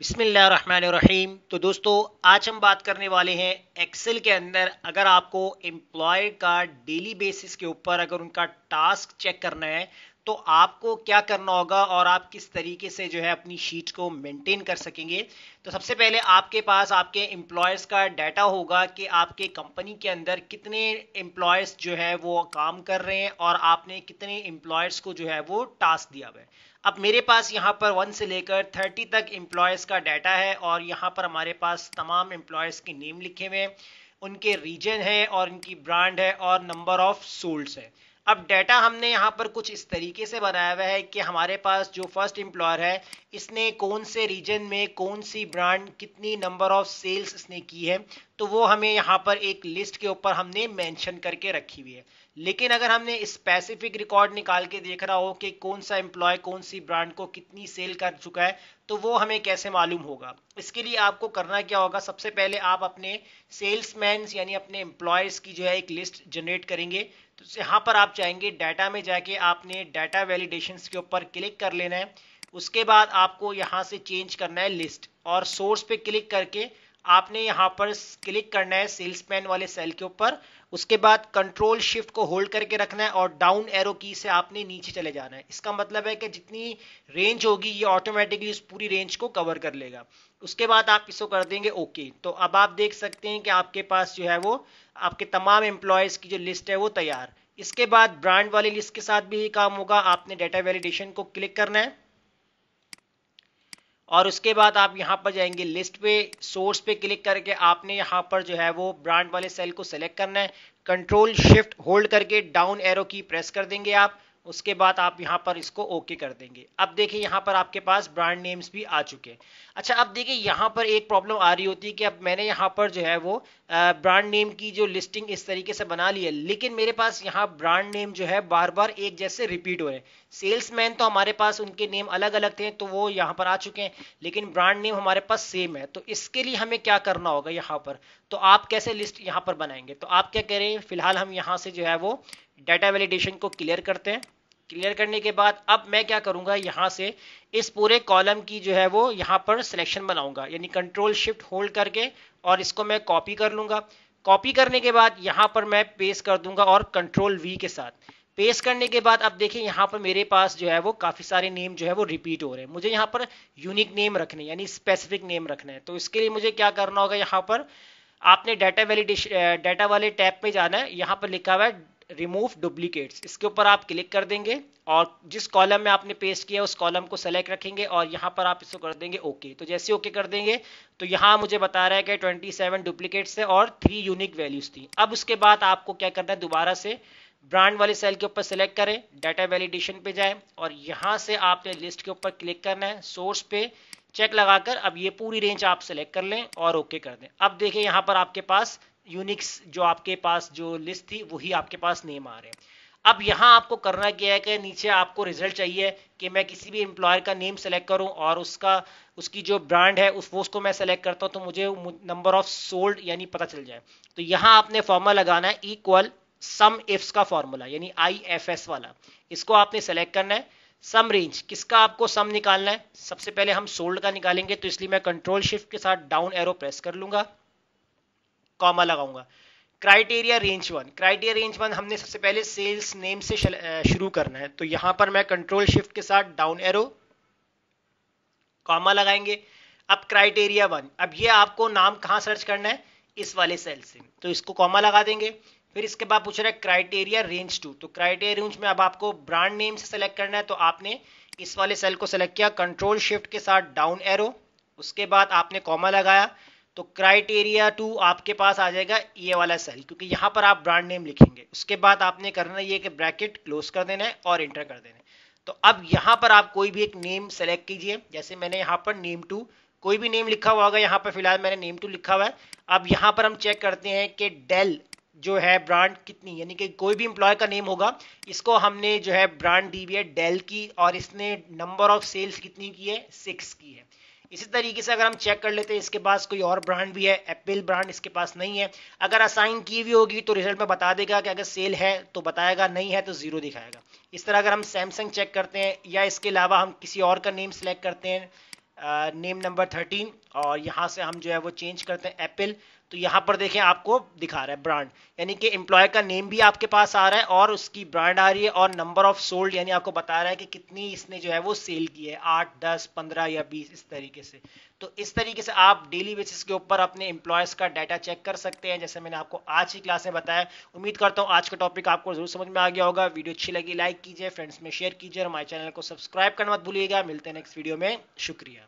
बिस्मिल्लाहिर्रहमानिर्रहीम। तो दोस्तों, आज हम बात करने वाले हैं एक्सेल के अंदर अगर आपको एम्प्लॉय का डेली बेसिस के ऊपर अगर उनका टास्क चेक करना है तो आपको क्या करना होगा और आप किस तरीके से जो है अपनी शीट को मेंटेन कर सकेंगे। तो सबसे पहले आपके पास आपके एम्प्लॉयज़ का डाटा होगा कि आपके कंपनी के अंदर कितने एम्प्लॉयज़ जो है वो काम कर रहे हैं और आपने कितने एम्प्लॉयज़ को जो है वो टास्क दिया हुआ है। अब मेरे पास यहाँ पर 1 से लेकर 30 तक एम्प्लॉयज़ का डाटा है और यहाँ पर हमारे पास तमाम एम्प्लॉयज़ के नेम लिखे हुए हैं, उनके रीजन है और उनकी ब्रांड है और नंबर ऑफ सोल्ड्स है। अब डाटा हमने यहाँ पर कुछ इस तरीके से बनाया हुआ है कि हमारे पास जो फर्स्ट एम्प्लॉयर है इसने कौन से रीजन में कौन सी ब्रांड कितनी नंबर ऑफ सेल्स इसने की है, तो वो हमें यहाँ पर एक लिस्ट के ऊपर हमने मेंशन करके रखी हुई है। लेकिन अगर हमने स्पेसिफिक रिकॉर्ड निकाल के देख रहा हो कि कौन सा एम्प्लॉय कौन सी ब्रांड को कितनी सेल कर चुका है, तो वो हमें कैसे मालूम होगा। इसके लिए आपको करना क्या होगा, सबसे पहले आप अपने सेल्समैन यानी अपने एम्प्लॉयज़ की जो है एक लिस्ट जनरेट करेंगे। तो यहाँ पर आप चाहेंगे डाटा में जाके आपने डाटा वैलिडेशन के ऊपर क्लिक कर लेना है। उसके बाद आपको यहाँ से चेंज करना है लिस्ट और सोर्स पे क्लिक करके आपने यहाँ पर क्लिक करना है सेल्समैन वाले सेल के ऊपर। उसके बाद कंट्रोल शिफ्ट को होल्ड करके रखना है और डाउन एरो की से आपने नीचे चले जाना है। इसका मतलब है कि जितनी रेंज होगी ये ऑटोमेटिकली उस पूरी रेंज को कवर कर लेगा। उसके बाद आप इसको कर देंगे ओके। तो अब आप देख सकते हैं कि आपके पास जो है वो आपके तमाम एम्प्लॉयज़ की जो लिस्ट है वो तैयार। इसके बाद ब्रांड वाली लिस्ट के साथ भी ये काम होगा, आपने डाटा वैलिडेशन को क्लिक करना है और उसके बाद आप यहाँ पर जाएंगे लिस्ट पे, सोर्स पे क्लिक करके आपने यहाँ पर जो है वो ब्रांड वाले सेल को सेलेक्ट करना है। कंट्रोल शिफ्ट होल्ड करके डाउन एरो की प्रेस कर देंगे आप। उसके बाद आप यहाँ पर इसको ओके कर देंगे। अब देखिए यहाँ पर आपके पास ब्रांड नेम्स भी आ चुके हैं। अच्छा, अब देखिए यहाँ पर एक प्रॉब्लम आ रही होती है कि अब मैंने यहाँ पर जो है वो ब्रांड नेम की जो लिस्टिंग इस तरीके से बना ली है, लेकिन मेरे पास यहाँ ब्रांड नेम जो है बार बार एक जैसे रिपीट हो रहे हैं। सेल्समैन तो हमारे पास उनके नेम अलग अलग थे तो वो यहाँ पर आ चुके हैं, लेकिन ब्रांड नेम हमारे पास सेम है। तो इसके लिए हमें क्या करना होगा यहाँ पर, तो आप कैसे लिस्ट यहाँ पर बनाएंगे, तो आप क्या करें, फिलहाल हम यहाँ से जो है वो डाटा वैलिडेशन को क्लियर करते हैं। क्लियर करने के बाद अब मैं क्या करूंगा, यहाँ से इस पूरे कॉलम की जो है वो यहाँ पर सिलेक्शन बनाऊंगा, यानी कंट्रोल शिफ्ट होल्ड करके और इसको मैं कॉपी कर लूंगा। कॉपी करने के बाद यहाँ पर मैं पेस्ट कर दूंगा और कंट्रोल वी के साथ पेस्ट करने के बाद अब देखिए यहाँ पर मेरे पास जो है वो काफ़ी सारे नेम जो है वो रिपीट हो रहे हैं। मुझे यहाँ पर यूनिक नेम रखने यानी स्पेसिफिक नेम रखना है। तो इसके लिए मुझे क्या करना होगा, यहाँ पर आपने डाटा वैलिडेशन डाटा वाले टैब पे जाना है। यहाँ पर लिखा हुआ है रिमूव डुप्लीकेट्स, इसके ऊपर आप क्लिक कर देंगे और जिस कॉलम में आपने पेस्ट किया उस कॉलम को सेलेक्ट रखेंगे और यहाँ पर आप इसको कर देंगे ओके। तो जैसे ओके कर देंगे तो यहाँ मुझे बता रहा है कि 27 डुप्लीकेट्स है और 3 यूनिक वैल्यूज थी। अब उसके बाद आपको क्या करना है, दोबारा से ब्रांड वाले सेल के ऊपर सेलेक्ट करें, डाटा वैलिडेशन पे जाएं और यहाँ से आपने लिस्ट के ऊपर क्लिक करना है, सोर्स पे चेक लगाकर अब ये पूरी रेंज आप सेलेक्ट कर लें और ओके कर दें। अब देखिए यहाँ पर आपके पास यूनिक्स जो आपके पास जो लिस्ट थी वही आपके पास नेम आ रहे हैं। अब यहाँ आपको करना क्या है कि नीचे आपको रिजल्ट चाहिए कि मैं किसी भी एम्प्लॉयर का नेम सेलेक्ट करूं और उसकी जो ब्रांड है उसको मैं सेलेक्ट करता हूं तो मुझे नंबर ऑफ सोल्ड यानी पता चल जाए। तो यहाँ आपने फॉर्मूला लगाना है इक्वल सम इफ्स का फॉर्मूला यानी IFS वाला, इसको आपने सेलेक्ट करना है। सम रेंज किसका आपको सम निकालना है, सबसे पहले हम सोल्ड का निकालेंगे तो इसलिए मैं कंट्रोल शिफ्ट के साथ डाउन एरो प्रेस कर लूंगा, कॉमा लगाऊंगा। Criteria range one, criteria range one हमने सबसे पहले सेल्स नेम से शुरू करना है तो यहां पर मैं कंट्रोल शिफ्ट के साथ डाउन एरो कॉमा लगाएंगे। अब क्राइटेरिया वन, अब ये आपको नाम कहां सर्च करना है, इस वाले सेल से, तो इसको कॉमा लगा देंगे। फिर इसके बाद पूछ रहा है क्राइटेरिया रेंज टू, तो क्राइटेरिया रेंज में अब आपको ब्रांड नेम से सेलेक्ट करना है तो आपने इस वाले सेल को सेलेक्ट किया, कंट्रोल शिफ्ट के साथ डाउन एरो, उसके बाद आपने कॉमा लगाया तो क्राइटेरिया टू आपके पास आ जाएगा ये वाला सेल, क्योंकि यहाँ पर आप ब्रांड नेम लिखेंगे। उसके बाद आपने करना ये कि ब्रैकेट क्लोज कर देना है और एंटर कर देना है। तो अब यहाँ पर आप कोई भी एक नेम सेलेक्ट कीजिए, जैसे मैंने यहाँ पर नेम टू, कोई भी नेम लिखा हुआ होगा, यहाँ पर फिलहाल मैंने नेम टू लिखा हुआ है। अब यहाँ पर हम चेक करते हैं कि डेल जो है ब्रांड कितनी, यानी कि कोई भी एम्प्लॉय का नेम होगा, इसको हमने जो है ब्रांड दी हुई है डेल की और इसने नंबर ऑफ सेल्स कितनी की है, 6 की है। इसी तरीके से अगर हम चेक कर लेते हैं इसके पास कोई और ब्रांड भी है, एप्पल ब्रांड इसके पास नहीं है। अगर असाइन की हुई होगी तो रिजल्ट में बता देगा कि अगर सेल है तो बताएगा, नहीं है तो 0 दिखाएगा। इस तरह अगर हम सैमसंग चेक करते हैं या इसके अलावा हम किसी और का नेम सेलेक्ट करते हैं नेम नंबर 13 और यहाँ से हम जो है वो चेंज करते हैं एप्पल। तो यहाँ पर देखें आपको दिखा रहा है ब्रांड, यानी कि एम्प्लॉय का नेम भी आपके पास आ रहा है और उसकी ब्रांड आ रही है और नंबर ऑफ सोल्ड, यानी आपको बता रहा है कि कितनी इसने जो है वो सेल की है, 8, 10, 15 या 20, इस तरीके से। तो इस तरीके से आप डेली बेसिस के ऊपर अपने एम्प्लॉयज़ का डाटा चेक कर सकते हैं, जैसे मैंने आपको आज की क्लास में बताया। उम्मीद करता हूँ आज का टॉपिक आपको जरूर समझ में आ गया होगा। वीडियो अच्छी लगी लाइक कीजिए, फ्रेंड्स में शेयर कीजिए और हमारे चैनल को सब्सक्राइब करना मत भूलिएगा। मिलते हैं नेक्स्ट वीडियो में, शुक्रिया।